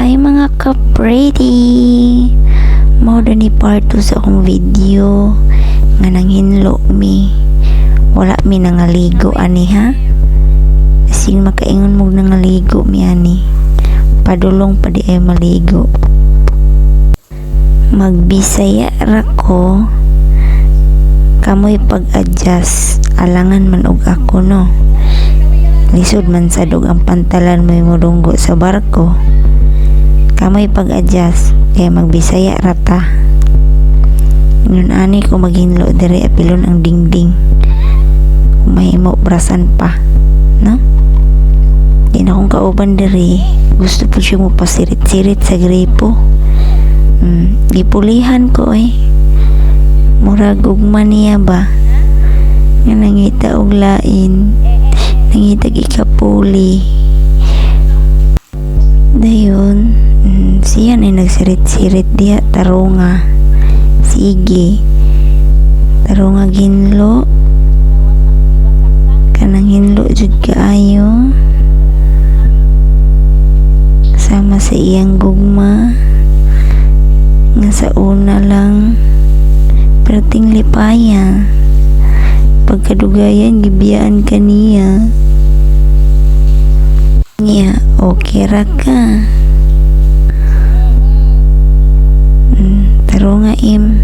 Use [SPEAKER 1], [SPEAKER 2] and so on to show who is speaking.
[SPEAKER 1] Hi mga ka-pretty! Mao ni part 2 sa akong video nga nang hinlo mi. Wala mi nangaligo ani ha. Sing makaingon mo nangaligo mi ani. Padulong pa di ay maligo. Magbisaya ra ko. Kamoy pag-adjust. Alangan man og ako no. Lisod man sa dog ang pantalan mo mudunggo sa barko. Kamoy pag-adjust kaya magbisaya rata. Ngun ani ko maghinlo diri apilon ang dingding. Mahimo brasan pa, no? Di na akong kauban diri. Gusto po siya mo pasirit-sirit sa gripo. Gipulihan ko murag ugma niya ba? Nga nangita og lain. Nangitag ikapuli. Dayon, siya ay nagsirit-sirit diya tarunga. Sige. Tarunga ginlo. Kanang hinlo jud kaayo. Sama sa iyang gugma. Nga sa una lang perting lipaya. Pagkadugayan gibiyaan kaniya. Niya, okay ra ka. Taro nga im.